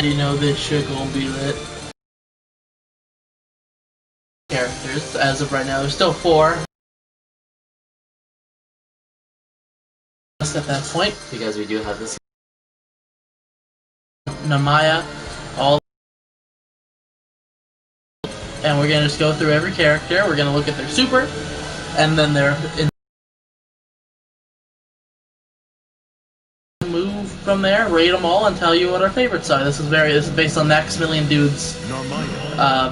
You know this shit gonna be lit. Characters as of right now. There's still 4. At that point, because we do have this. Namaya, all, and we're gonna just go through every character. We're gonna look at their super, and then their move from there, rate them all, and tell you what our favorites are. This is based on Maximilian Dude's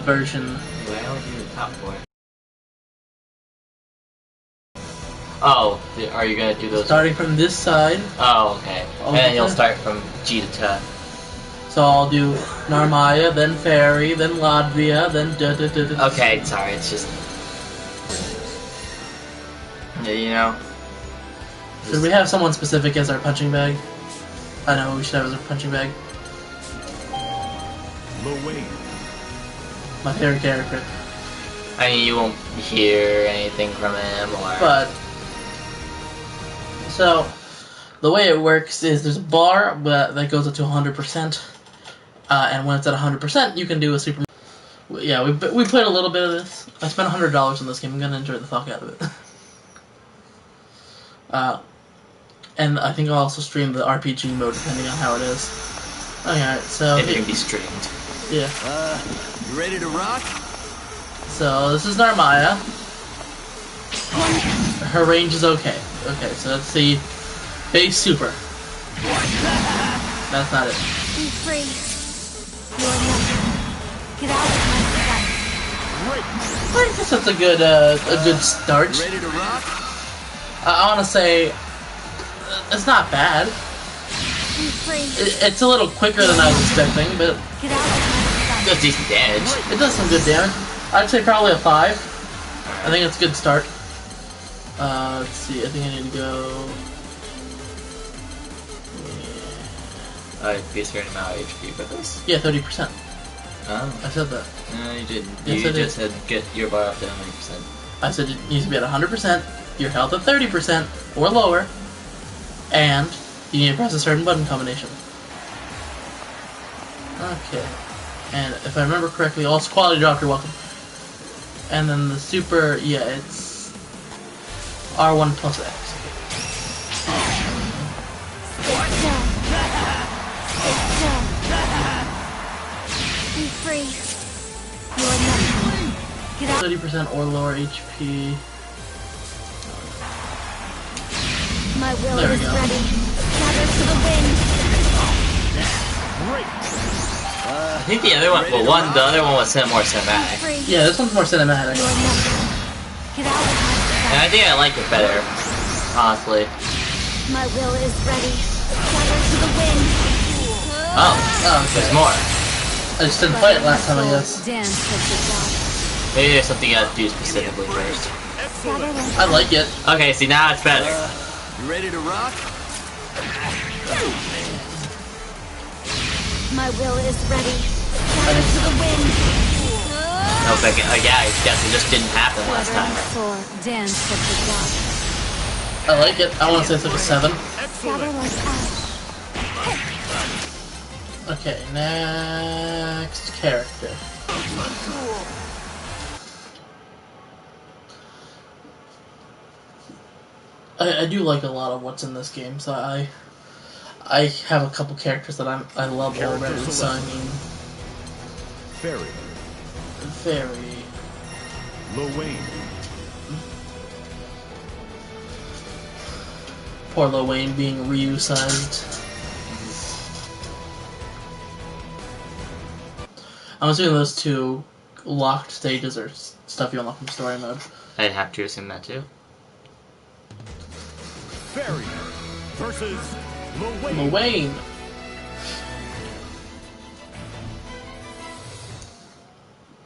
version. I only do the top 4. Oh, are you gonna do those? Starting from this side. Oh, okay. And then you'll start from G to T. So I'll do Narmaya, then Fairy, then Latvia, then da. Okay, sorry, it's just... Yeah, you know... Should we have someone specific as our punching bag? I know we should have as our punching bag. My favorite character. I mean, you won't hear anything from him, or... But... So, the way it works is there's a bar that goes up to 100%. And when it's at 100%, you can do a super... Yeah, we played a little bit of this. I spent $100 on this game. I'm gonna enjoy the fuck out of it. And I think I'll also stream the RPG mode depending on how it is. Alright, so... If it can be streamed. Yeah. You ready to rock? So, this is Narmaya. Her range is okay. Okay, so that's the base super. That's not it. Be free. You are nothing. Get out of my sight. I guess that's a good start. Ready to rock? I want to say it's not bad. Be free. It's a little quicker than I was expecting, but Get out of my sight. Does decent damage. it does some good damage. I'd say probably a 5. I think it's a good start. Let's see. I think I need to go. Be a certain amount of HP for this. Yeah, 30%. Oh. I said that. No, you didn't. Yes, You I did. just said get your bar up to 100%. I said it needs to be at 100%, your health at 30% or lower, and you need to press a certain button combination. Okay. And if I remember correctly, also quality drop, you're welcome. And then the super, yeah, it's R1 plus X. Be free. You are nothing. Get out. 30% or lower HP. My will There we is go. ready. Gather to the wind. I think the other one, well, the other one was more Be cinematic. free. Yeah, this one's more cinematic. You are nothing. Get out of my And sight. I think I like it better, honestly. My will is ready. Gather to the wind. Oh, Oh, there's okay. more. I just didn't play it last time, I guess. Dance with the gods. Maybe there's something you have to do specifically first. Scatter like I like it. Okay, see, now it's better. You ready to rock? my will is ready. Gather to the wind. No, but yeah, I guess it just didn't happen last time. Soar, dance with the gods. I like it. I want to say it's like a 7. Scatter like ash. Okay, next character. I do like a lot of what's in this game, so I have a couple characters that I love already. So I mean, Fairy, Fairy, Lowain, poor Lil Wayne being Ryu-sized. I'm assuming those two locked stages are stuff you unlock from story mode. I'd have to assume that too. Fairy versus Lowain. Lil Wayne.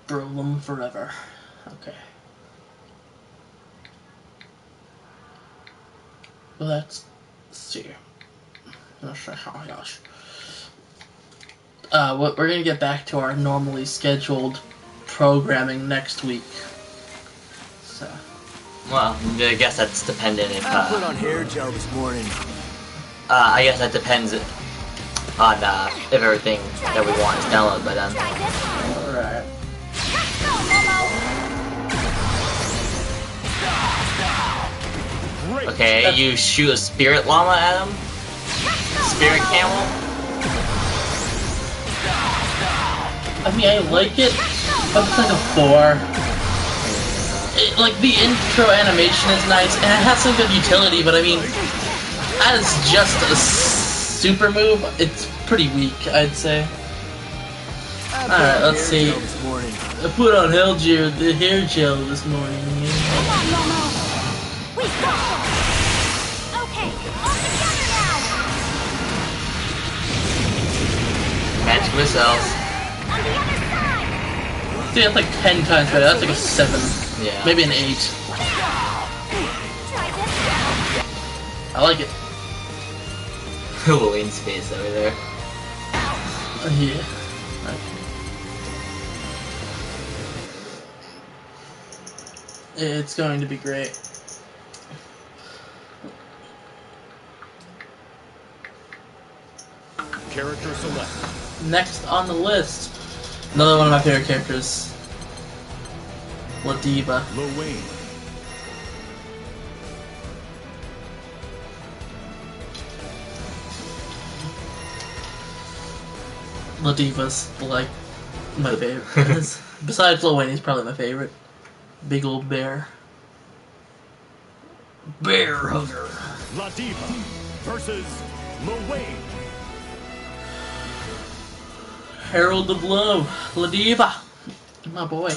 Brolem forever. Okay. Well, let's see. We're gonna get back to our normally scheduled programming next week. So. Well, I guess that's dependent if, I put on hair gel this morning. I guess that depends on if everything that we want is downloaded by then. Try this one. Alright. Go, Momo. Great. Okay, you shoot a spirit llama at him? Spirit camel? I mean, I like it, but it's like a 4. Like, the intro animation is nice, and it has some good utility, but I mean, as just a super move, it's pretty weak, I'd say. Alright, let's see. I put on the hair gel this morning. Come on, Momo. We got this. Okay, all together now. Magic missiles. On the other side. See, that's like 10 times better. That's like a 7. Yeah. Maybe an 8. Try this I like it. Halloween space over there. Yeah. It's going to be great. Character select. Next on the list, another one of my favorite characters, Ladiva. Lowain. Ladiva's like my favorite. Besides Lil Wayne, he's probably my favorite. Big old bear. Bear hugger. Ladiva versus Lowain. Herald of Love. Ladiva. My boy.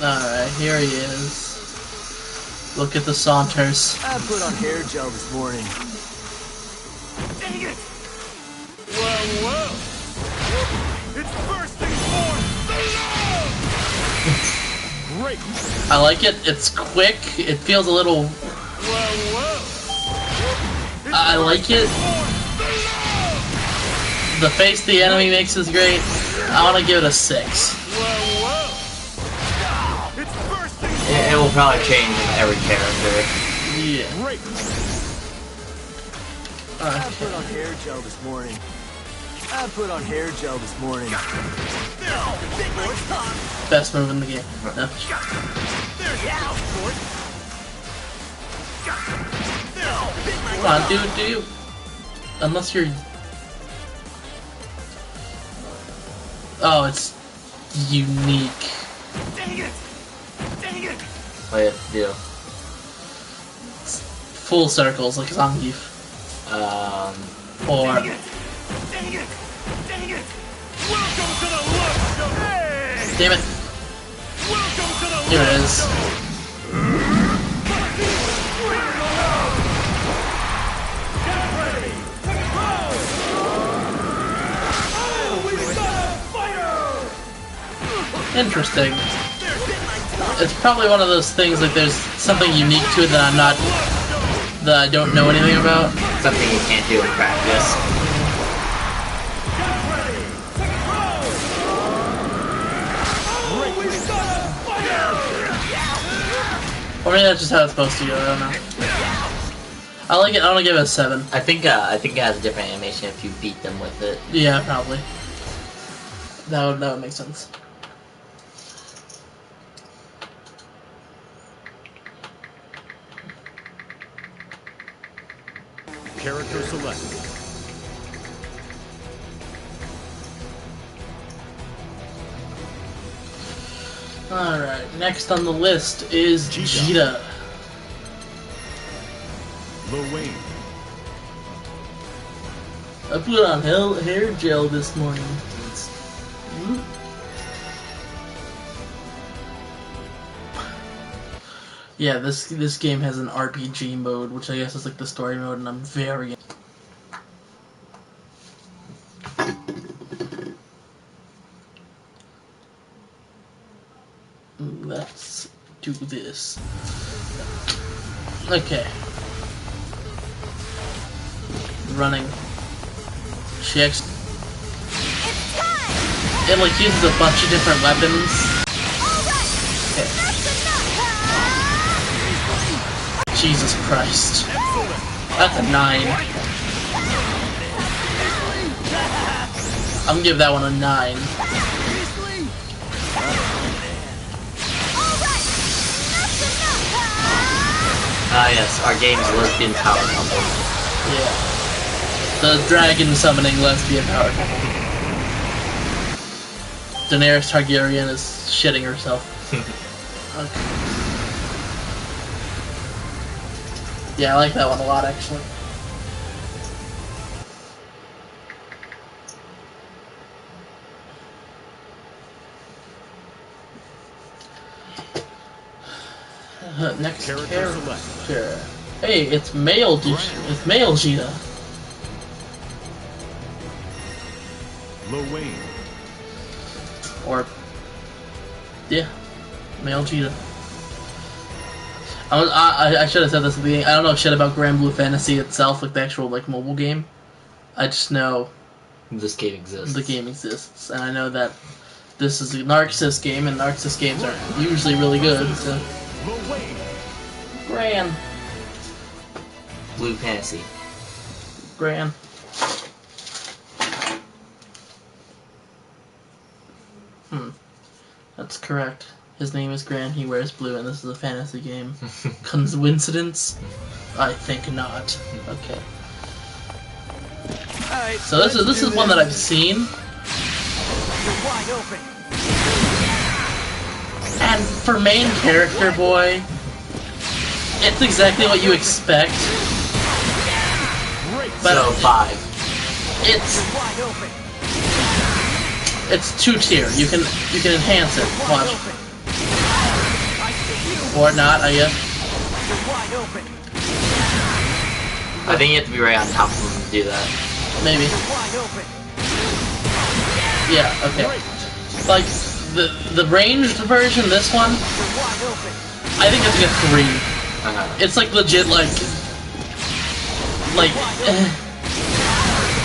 Alright, here he is. Look at the saunters. I put on hair gel this morning. Dang it! Well. It's bursting forth the love! Great! I like it. It's quick. It feels a little... Well. I like it. The face the enemy makes is great. I want to give it a 6. Well. It's bursting It will probably change in every character. Yeah. Great! I put on hair gel this morning. Best move in the game. No. Come on, do you? Unless you're... Oh, it's unique. What do you have to do? It's full circles like Zangief. Or... Welcome to the love show! Hey! Damn it. Welcome to the Here it love is. show! Get ready! Go! Oh, we've got a fighter! Interesting. It's probably one of those things like there's something unique to it that that I don't know anything about. Something you can't do in practice. Or maybe that's just how it's supposed to go, I don't know. I like it, I want to give it a 7. I think it has a different animation if you beat them with it. Yeah, probably. That would make sense. Character select. Alright, next on the list is Jita. Lowain. I put on hair gel this morning. Yeah, this game has an RPG mode, which I guess is like the story mode, and I'm very... Let's do this. Okay. Running. She actually... It's it like uses a bunch of different weapons. Okay. Jesus Christ. That's a 9. I'm gonna give that one a 9. Ah yes, our game's lesbian power couple. Yeah. The dragon summoning lesbian power couple. Daenerys Targaryen is shitting herself. Okay. Yeah, I like that one a lot, actually. Next Character select. character. Hey, it's male. It's male Gita. Lil Wayne. Or yeah, male Gita. I should have said this at the beginning. I don't know shit about Granblue Fantasy itself, like the actual like mobile game. I just know This game exists. the game exists, and I know that this is a Narcissus game, and Narcissus games are usually really good. So, Lil Wayne. Gran. Blue Fantasy. Gran. That's correct. His name is Gran, he wears blue, and this is a fantasy game. Coincidence? I think not. Okay. Alright, So this is one that I've seen, You're wide open. and for main character boy, it's exactly what you expect. But So 5. it's Wide open. it's 2-tier. You can enhance it. Watch. Or not, I guess. You're wide open. I think you have to be right on top of them to do that. Maybe. Wide open. Yeah, okay. Like the ranged version, this one, You're wide open. I think it's like a 3. It's like legit like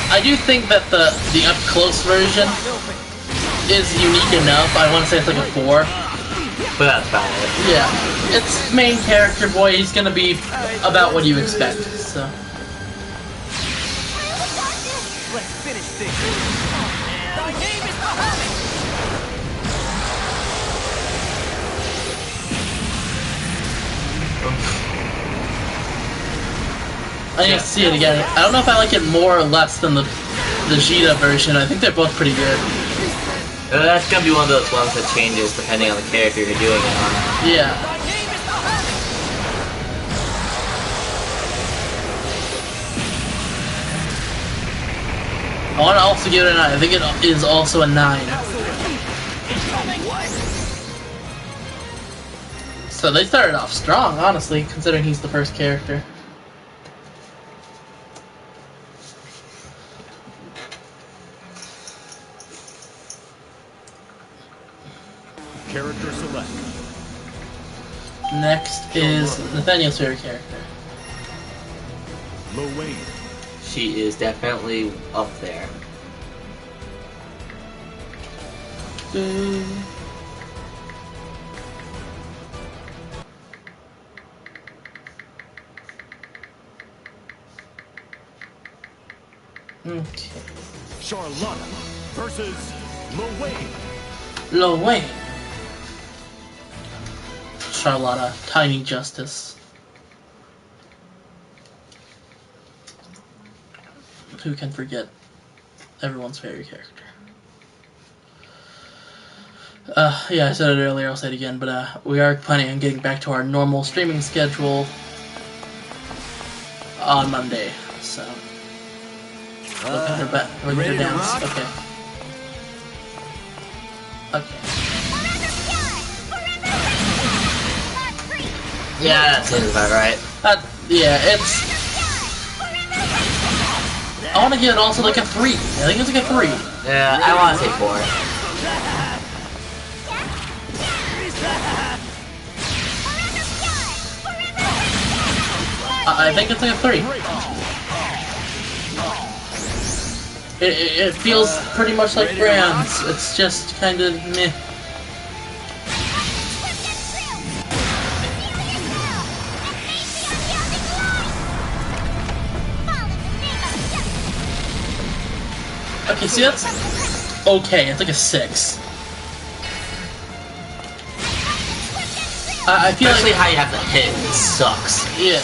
I do think that the up close version is unique enough. I want to say it's like a 4. But that's about it. Yeah, it's main character boy. He's gonna be about what you expect. So Let's finish this. Thy name is Muhammad. I need to see it again. I don't know if I like it more or less than the Gita version. I think they're both pretty good. That's gonna be one of those ones that changes depending on the character you're doing it on. Yeah. Thy name is Muhammad. I want to also give it a 9. I think it is also a 9. So they started off strong, honestly, considering he's the first character. Character select. Next is Nathaniel's favorite character. Lil Wayne. She is definitely up there. Okay. Charlotta versus Lil Wayne. Lil Wayne. Charlotta, Tiny Justice. Who can forget everyone's favorite character? Yeah, I said it earlier, I'll say it again, but we are planning on getting back to our normal streaming schedule on Monday, so look at her back, look at her ready to dance. rock? Okay. Okay. Yeah, that seems about right. Yeah, it's. I want to give it also like a 3. I think it's like a 3. Yeah, I want to say 4. I think it's like a 3. It feels pretty much like Brands. It's just kind of meh. Okay, see that's okay. It's like a 6. I feel Especially like how you have to hit sucks. yeah.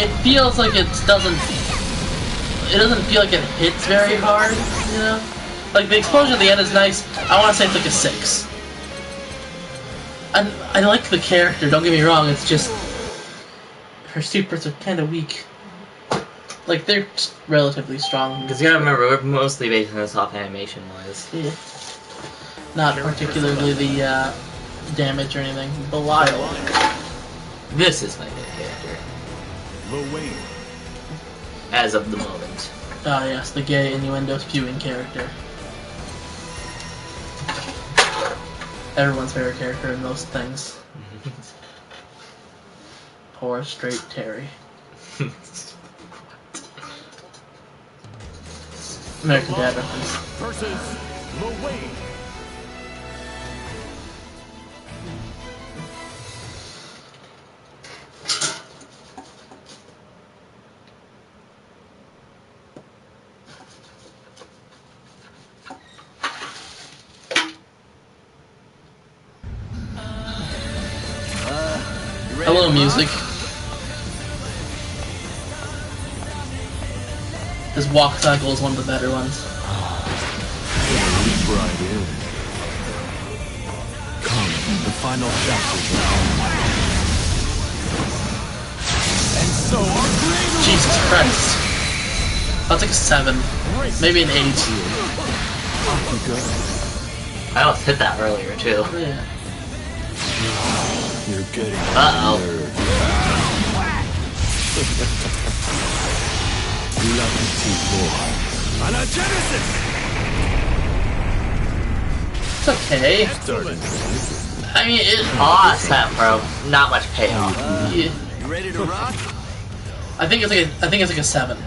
It feels like it doesn't feel like it hits very hard, you know? Like, the explosion at the end is nice. I want to say it's like a 6. I like the character, don't get me wrong, it's just... her supers are kind of weak. Like, they're relatively strong. Because you gotta remember, we're mostly basing this off animation-wise. Yeah. Not particularly the, damage or anything. Belial. This is my favorite character. Lowain. As of the moment. Ah, yes, the gay innuendo spewing character. Everyone's favorite character in most things. Or straight Terry. American Dad reference. Versus Lowain. A little music. This walk cycle is one of the better ones. Leap right in. Come, the final chapters are on. And so our creator. Jesus Christ. That's like a 7. Maybe an 8. Off you go. I almost hit that earlier, too. Yeah. You're getting Uh-oh. La petite boy. On a Genesis! It's okay. Starting. I mean, it. Awesome, bro. Not much payoff. Yeah. You ready to rock? I think it's like a 7.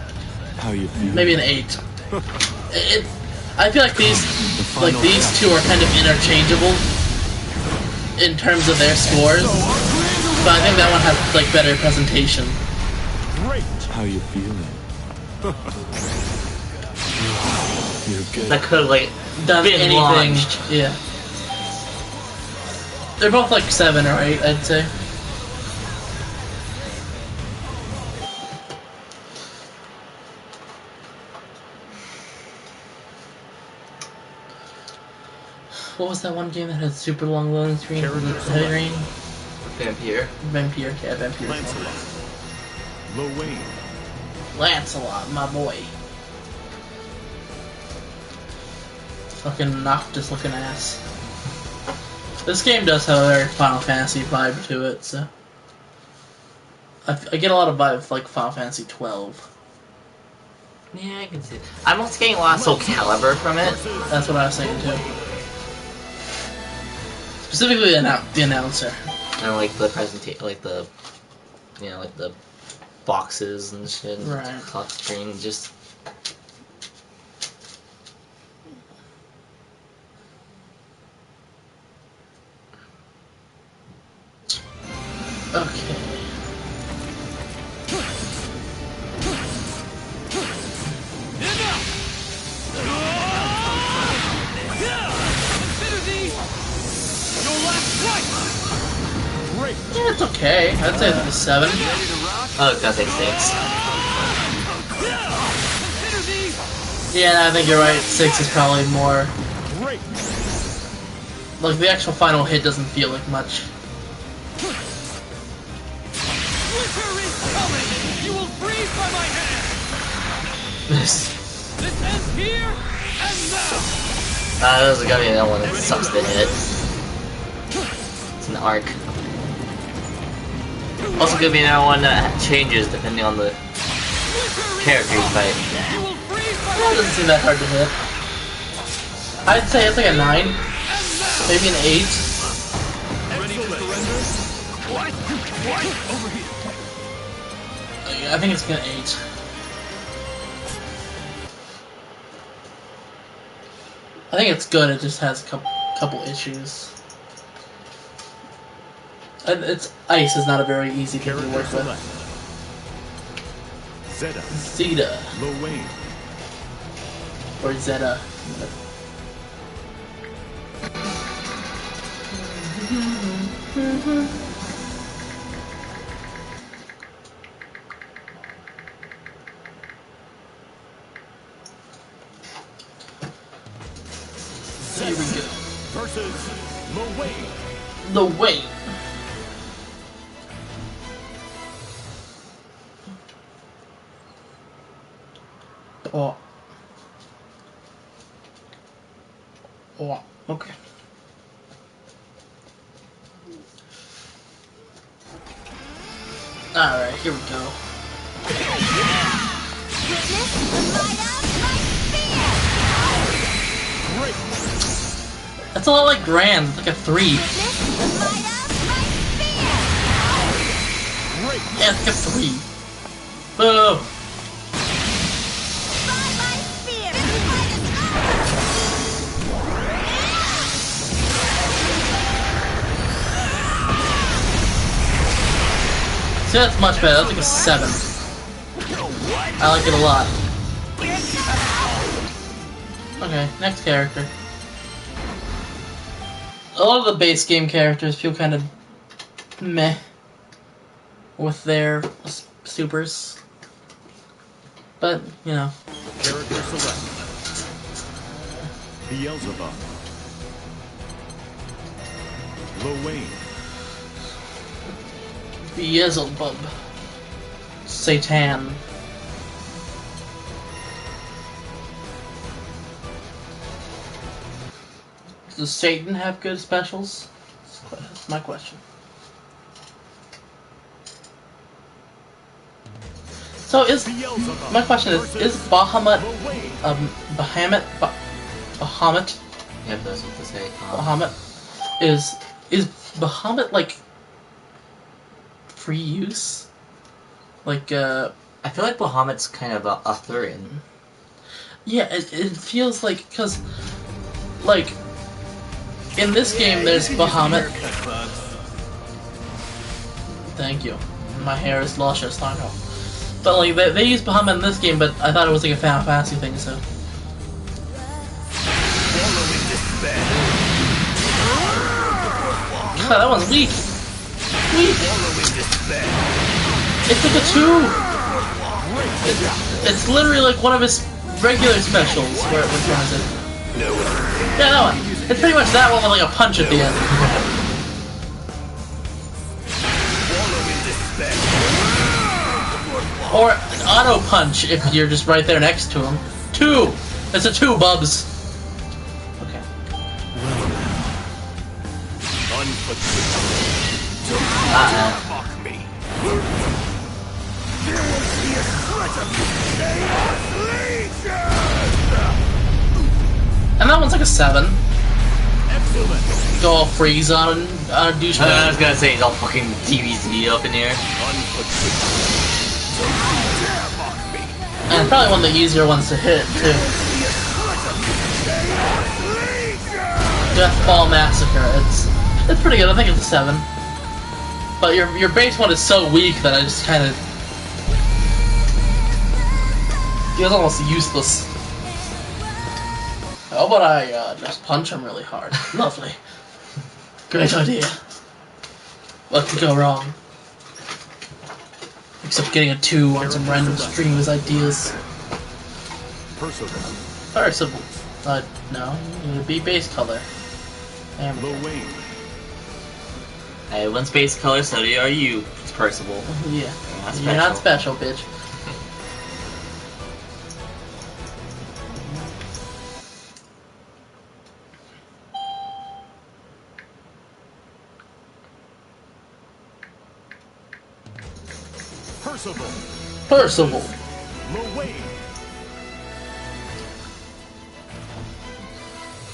How you feel? Maybe an 8. I feel like these two are kind of interchangeable in terms of their scores, but I think that one has like better presentation. Great. How you feeling? You're good. That could have, like, Done been anything? launched. Yeah. They're both like 7 or 8, I'd say. What was that one game that had super long loading screen? Was it Heavy Rain? Vampire. Vampire, yeah, Vampire. Lancelot. Lowain. Lancelot, my boy. Fucking Noctis looking ass. This game does have a very Final Fantasy vibe to it, so... I get a lot of vibe like Final Fantasy 12. Yeah, I can see it. I'm also getting a lot of Soul Calibur from it. That's what I was saying too. Specifically the announcer. And like the presentation, like the, you know, like the boxes and shit. And Right. top screen, just. Okay. Great. Yeah, it's okay. I'd say it's a 7. Oh, it's gonna say 6. Yeah, I think you're right. 6 is probably more. Great. Like, the actual final hit doesn't feel like much. Winter is coming! You will freeze by my hand! This This ends here and now! is gonna be another one that sucks to hit. It's an arc. Also gonna be another one that changes depending on the character you fight. You will freeze by That doesn't seem that hard to hit. I'd say it's like a 9. Maybe an 8. ready to surrender? What? What? Over here. I think it's like an 8. I think it's good. It just has a couple issues. And it's ice is not a very easy thing to work with. Zeta. Or Zeta. Here we go. Versus Lawayne. The Wayne. Oh. Oh, okay. Alright, here we go. Witness the light of my spear! That's a lot like Grand. It's like a 3. Witness the light of my spear! Yeah, it's like a 3. Boom. By my spear! This fight is over! See, that's much better. That's like a 7. I like it a lot. Okay, next character. A lot of the base game characters feel kind of meh with their supers. But, you know. Character select. Beelzebub. Lawayne. Beelzebub. Satan. Does Satan have good specials? That's my question. So my question is Bahamut, Bahamut? Yeah, that's what to say. Bahamut is Bahamut like free use? Like I feel like Bahamut's kind of a Arthurian. Yeah, it feels like because like in this game there's Bahamut. Thank you. My hair is luscious, I know. But like they use Bahamut in this game, but I thought it was like a Final Fantasy thing, so. God, that one's weak. Weak. It's like a 2. It's literally like one of his regular specials. Which one is it? Yeah, that one. It's pretty much that one with like a punch at the end. Or an auto punch if you're just right there next to him. 2! It's a 2, Bubs. Okay. And that one's like a 7. Go all freeze on a douchebag. I was gonna say he's all fucking TVZ up in here. And probably one of the easier ones to hit, too. Death Ball Massacre. It's pretty good. I think it's a 7. But your base one is so weak that I just kind of feels almost useless. How about I just punch him really hard? Lovely. Great idea. What could go wrong? Except getting a 2 on some random stream of his ideas. Percival. No. You need to be base color. There we go. Hey, one's base color, so are you, Percival. Yeah. You're You're not special, bitch. Percival.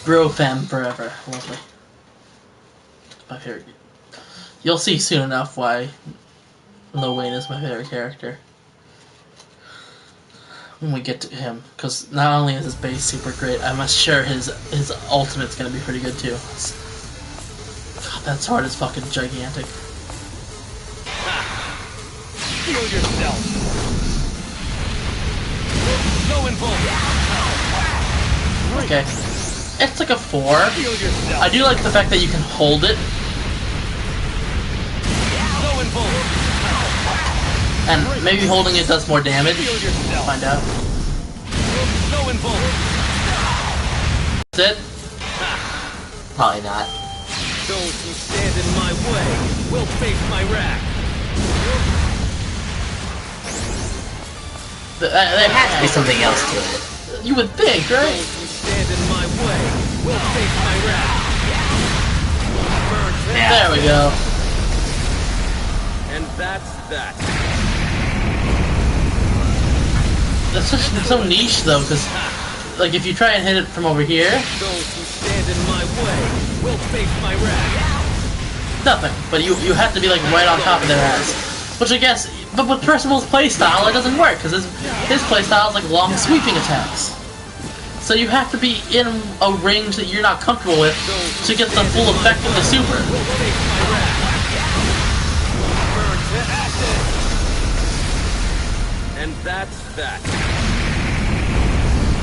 Bro fam forever. Lovely. My favorite. You'll see soon enough why Lawayne is my favorite character. when we get to him, because not only is his base super great, I'm sure his ultimate's gonna be pretty good too. God, that sword is fucking gigantic. Heal yourself. Go and bolt. Okay, it's like a 4. Heal yourself. I do like the fact that you can hold it, Go and bolt. and maybe holding it does more damage. Heal yourself. Find out. Go and bolt. That's it. Probably not. Those who stand in my way will face my wrath. There There has to be something else to it. You would think, right? Those who stand in my way will face my wrath. Burn to Yeah. There we go. And that's that. That's so niche though, because like if you try and hit it from over here, Those who stand in my way will face my wrath. nothing. But you have to be like right on top of their ass. Which I guess, but with Percival's playstyle, it doesn't work because his playstyle is like long sweeping attacks. So you have to be in a range that you're not comfortable with to get the full effect of the super. Will face my wrath. Burn to ashes. And that's that.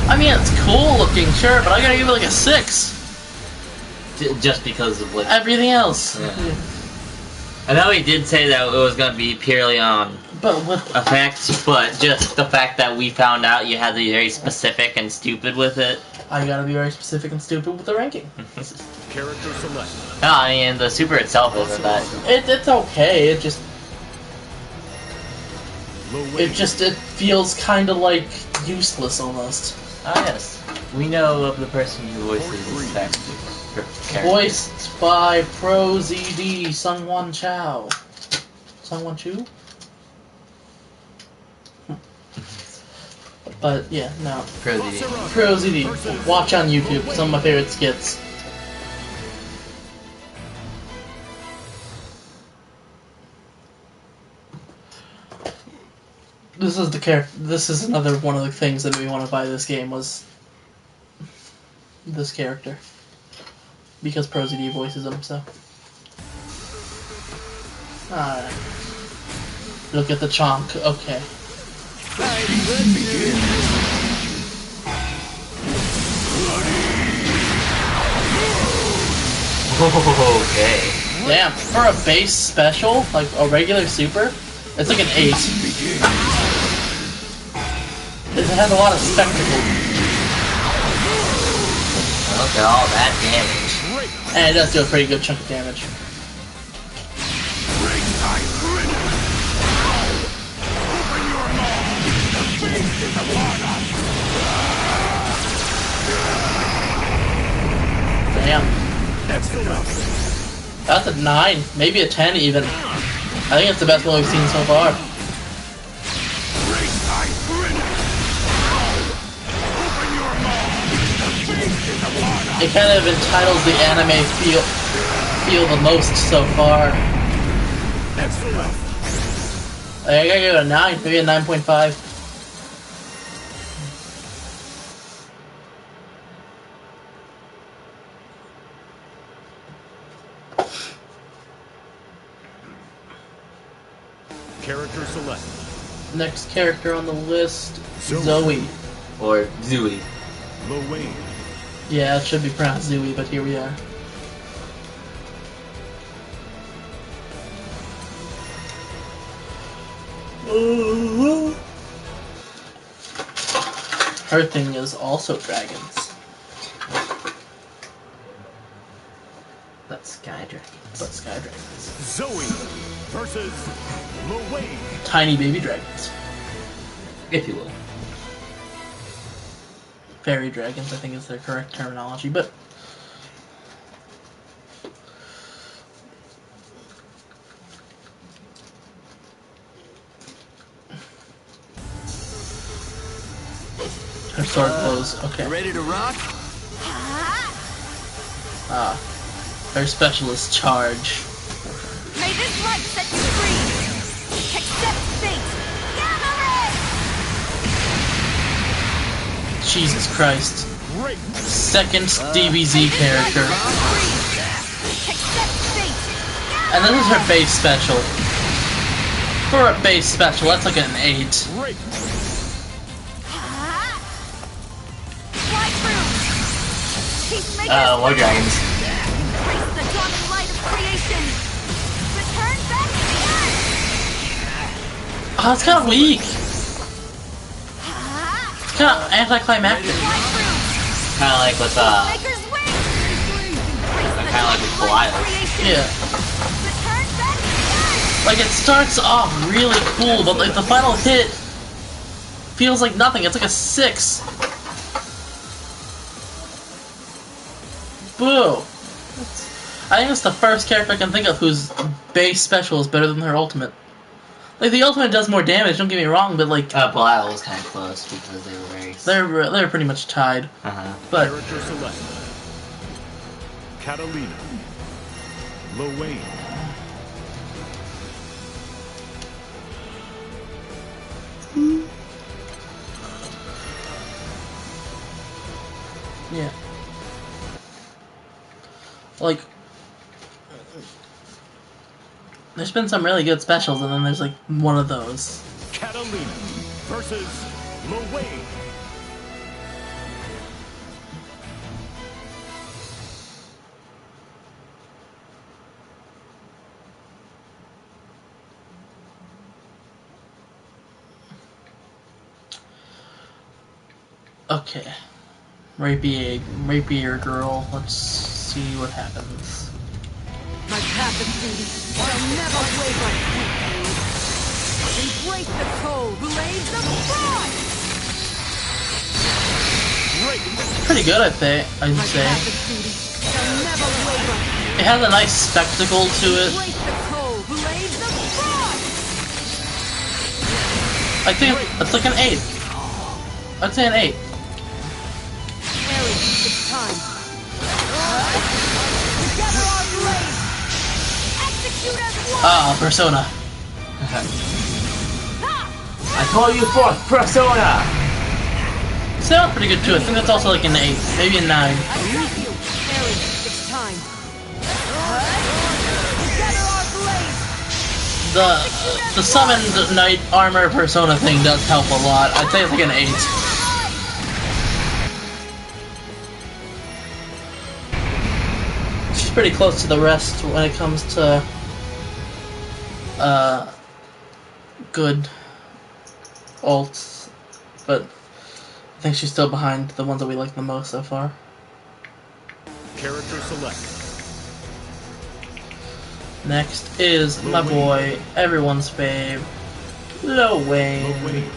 I mean, it's cool looking, sure, but I gotta give it like a 6. Just because of like Everything else. Yeah. I know he did say that it was gonna be purely on But with effects, but just the fact that we found out you had to be very specific and stupid with it. I gotta be very specific and stupid with the ranking. Character select. No, I mean the super itself isn't that. It's okay. It just Low it wave. just it feels kind of like useless almost. Ah yes, we know of the person who voices this character. Voiced by Pro ZD Sungwon Chao. Sungwon Chu? But yeah, no. Crazy. Pro ZD. Watch on YouTube. Some of my favorite skits. This is the character. This is another one of the things that made me want to buy this game was this character. Because Pro ZD voices him, so. Alright. Look at the chonk. Okay. Okay. Damn, for a base special, like a regular super, it's like an 8. It has a lot of spectacle, Look at all that damage. and it does do a pretty good chunk of damage. Damn. That's a 9, maybe a 10 even. I think it's the best one we've seen so far. It kind of entitles the anime feel the most so far. I gotta give it a 9, maybe a 9.5. Character select. Next character on the list, Zoe. Zoe. Or Zooey. Low wave. Yeah, it should be pronounced Zoe, but here we are. Her thing is also dragons, But Sky Dragons. but sky dragons. Zoe versus Low wave. Tiny baby dragons. If you will. Fairy dragons, I think is their correct terminology, but her sword glows. Okay. Ready to rock? Ah. Her specialist charge. May this light set you free! Accept fate! Gather it! Jesus Christ. Great. Second DBZ character. And this is her base special. For a base special, that's like an 8. Great. War Dragons. Embrace the dawning light of creation. Return back to the earth. Oh, it's kind of weak. It's kind of anticlimactic. Kind of like with Maker's wings. kind of like with Belial. Yeah. Return back to the earth. Like, it starts off really cool, but like the final hit feels like nothing. It's like a 6. Boo! I think it's the first character I can think of whose base special is better than her ultimate. Like, the ultimate does more damage, don't get me wrong, but like... Belial was kind of close because they were very... They're pretty much tied. But... Character select. Catalina. Lorraine. Yeah. Like... There's been some really good specials, and then there's like one of those. Catalina versus Lorraine. Okay. Rapier girl. Let's see what happens. My path of duty shall never waver. Embrace the cold blades of frost. Pretty good, I'd say. My path of duty shall never waver. It has a nice spectacle to it. Embrace the cold blades of frost. I think it's like an 8. I'd say an 8. Ares, it's time. Together our blades. Execute as one. Ah, Persona. I call you forth, Persona! Sounds pretty good too. I think that's also like an 8, maybe a 9. I thank you. Ares, it's time. Together our blades. The summoned knight armor Persona thing does help a lot. I'd say it's like an 8. She's pretty close to the rest when it comes to good ults, but I think she's still behind the ones that we like the most so far. Character select. Next is my boy, everyone's fave, Lil Wayne. Lorraine.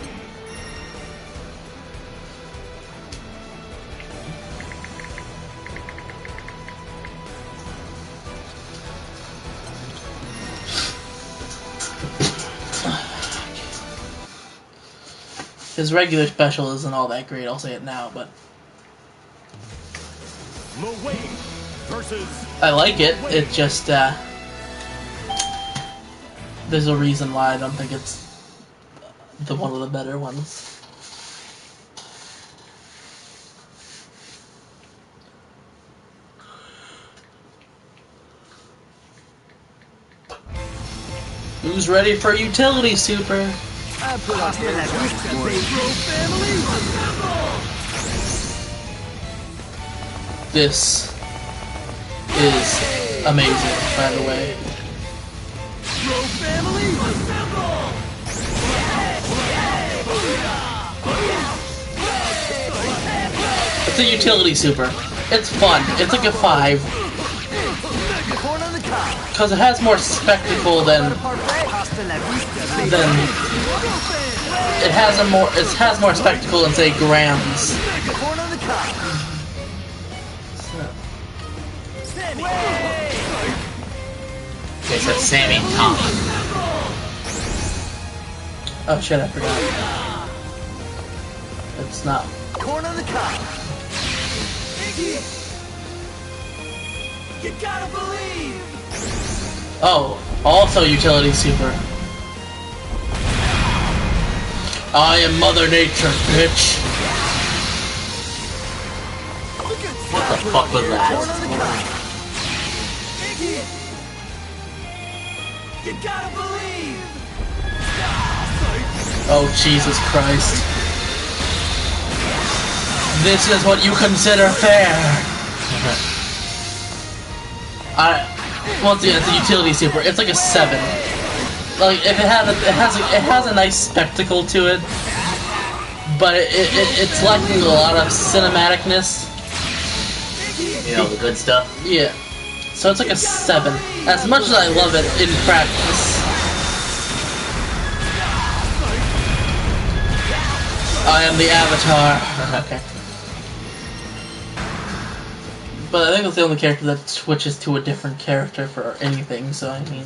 His regular special isn't all that great, I'll say it now, but Lorraine versus I like it. It just, there's a reason why I don't think it's one of the better ones. Who's ready for utility super? This is amazing, by the way. It's a utility super. It's fun. It's like a 5. Because it has more spectacle than it has more spectacle than say Grams. Okay, so it's Sammy and Tommy. Oh shit, I forgot. It's not. Corn on the cob. You gotta believe. Oh, also utility super. I am Mother Nature, bitch. What the fuck was that? You gotta believe! Oh, Jesus Christ. This is what you consider fair. Once again, it's a utility super. It's like a 7. Like, if it has a nice spectacle to it, but it's lacking a lot of cinematicness. You know, the good stuff. Yeah. So it's like a 7. As much as I love it in practice, I am the Avatar. Okay. But I think it's the only character that switches to a different character for anything, so I mean...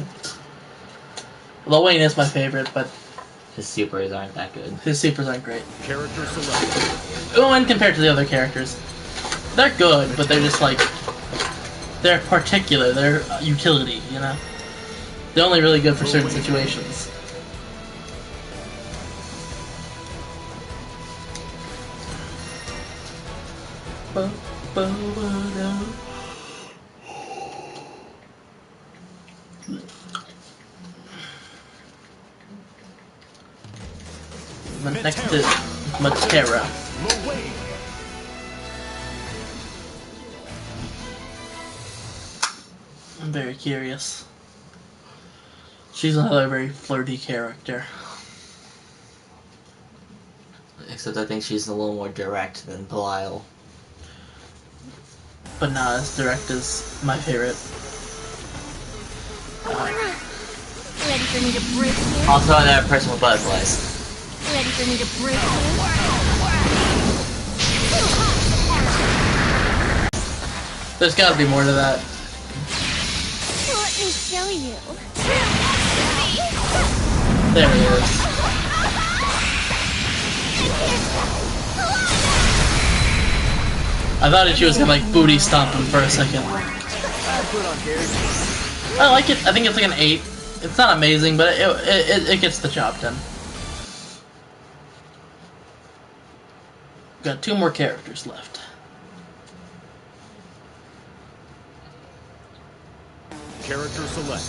Lil Wayne is my favorite, but... His supers aren't that good. His supers aren't great. Character select. Oh, and compared to the other characters, they're good, but they're just like... They're particular, they're utility, you know? They're only really good for certain situations. Next is Matera. I'm very curious. She's another very flirty character. Except I think she's a little more direct than Belial. But not as direct as my favorite. Ready for me to break you? I'll throw that person with butterflies. Ready for me to break you? There's gotta be more to that. Let me show you. There he is. I thought she was gonna like booty stomp him for a second. I like it. I think it's like an 8. It's not amazing, but it gets the job done. Got 2 more characters left. Character select.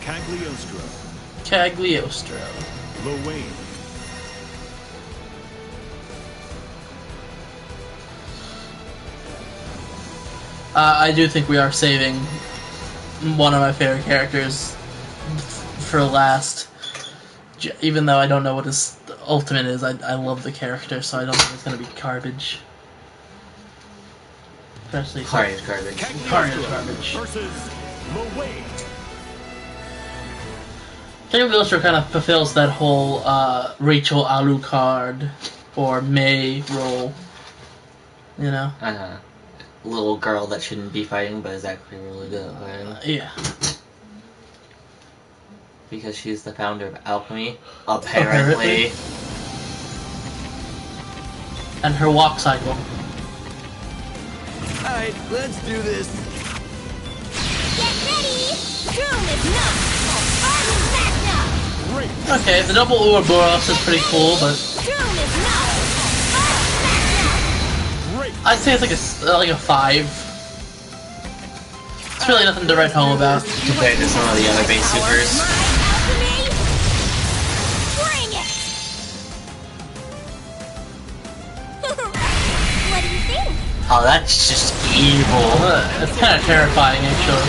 Cagliostro. Cagliostro. Lil Wayne. I do think we are saving one of my favorite characters for last. Even though I don't know what his ultimate is, I love the character, so I don't think it's going to be garbage. Especially Carnage garbage. Carnage garbage. Versus Lil Wayne. Cagliostro kind of fulfills that whole Rachel Alucard or May role, you know? Little girl that shouldn't be fighting, but is actually really good at fighting. Yeah. Because she's the founder of alchemy, apparently. And her walk cycle. Alright, let's do this. Get ready! Doom is not! Army Okay, the double Ouroboros is pretty cool, but Doom is not! I'd say it's like a 5. It's really nothing to write home about. Compared to some of the other base supers. Bring it! What do you think? Oh, that's just evil. It's kind of terrifying, actually.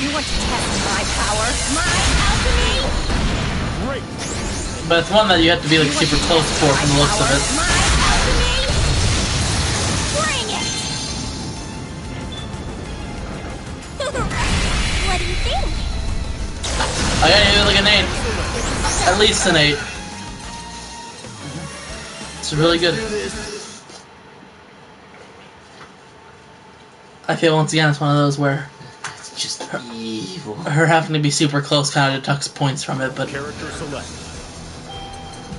You want to test my power? My alchemy? But it's one that you have to be like super close for from the looks of it. My alchemy? Bring it! What do you think? I gotta do like an 8. At least an 8. It's really good. I feel once again it's one of those where It's just evil. her having to be super close kind of deducts points from it, but Character select.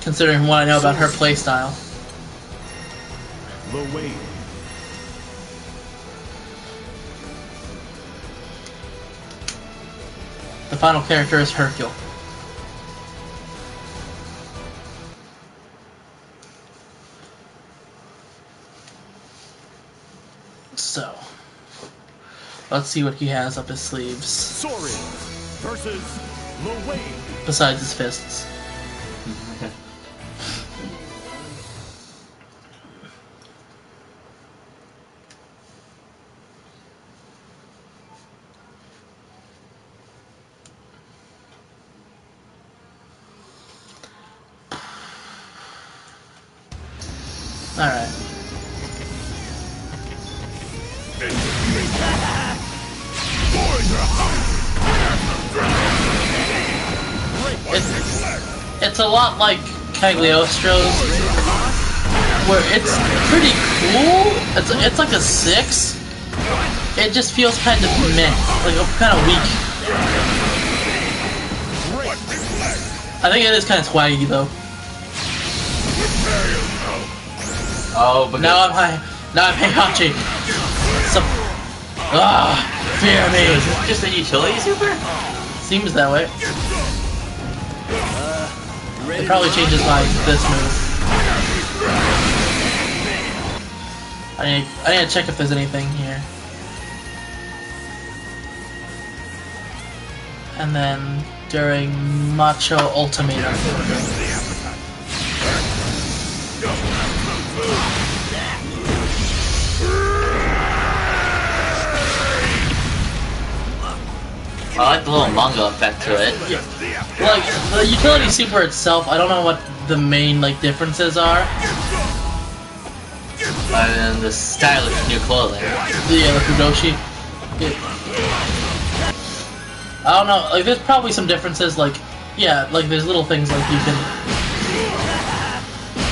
considering what I know about her playstyle. Lil Wayne. The final character is Hercule. So, let's see what he has up his sleeves. Soaring versus Luwei. Besides his fists. Alright. It's a lot like Cagliostro's, where it's pretty cool. It's like a 6. It just feels kind of meh, like kind of weak. I think it is kind of swaggy though. Oh, but Now I'm high. Now I'm Heihachi. Fear me. Is this just a utility super? Seems that way. It probably changes my this move. I need to check if there's anything here. And then during Macho Ultimatum. I like the little manga effect to it. Like, the utility super itself, I don't know what the main, like, differences are. Other than the stylish new clothing. The Fudoshi. I don't know, like, there's probably some differences, like, yeah, like, there's little things like you can,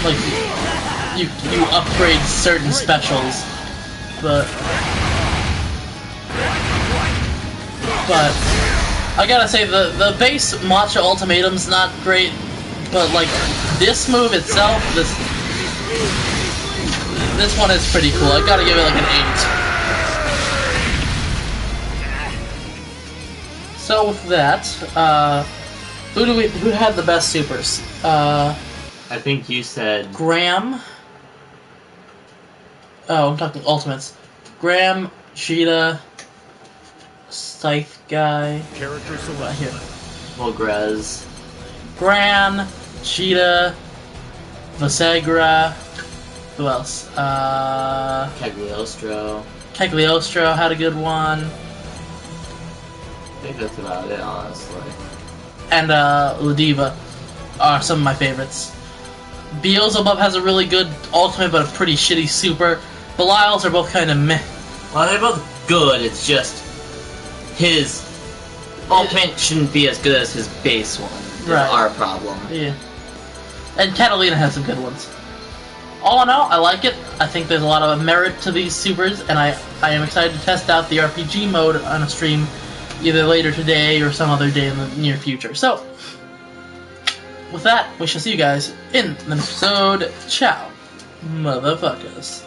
like, you upgrade certain specials, but I gotta say, the base Matcha Ultimatum's not great, but, like, this move itself, this one is pretty cool. I gotta give it, like, an 8. So with that, who had the best supers? I think you said Graham. Oh, I'm talking ultimates. Graham, Cheetah, Scythe guy. Character Right select. here. Grez. Gran, Cheetah, Visegra. Who else? Cagliostro. Cagliostro had a good one. I think that's about it, honestly. And Ladiva are some of my favorites. Beelzebub has a really good ultimate, but a pretty shitty super. Belial's are both kind of meh. Well, they're both good, it's just his ultimate shouldn't be as good as his base one. Is Right. our problem. Yeah. And Catalina has some good ones. All in all, I like it. I think there's a lot of merit to these supers, and I am excited to test out the RPG mode on a stream either later today or some other day in the near future. So, with that, we shall see you guys in the next episode. Ciao, motherfuckers.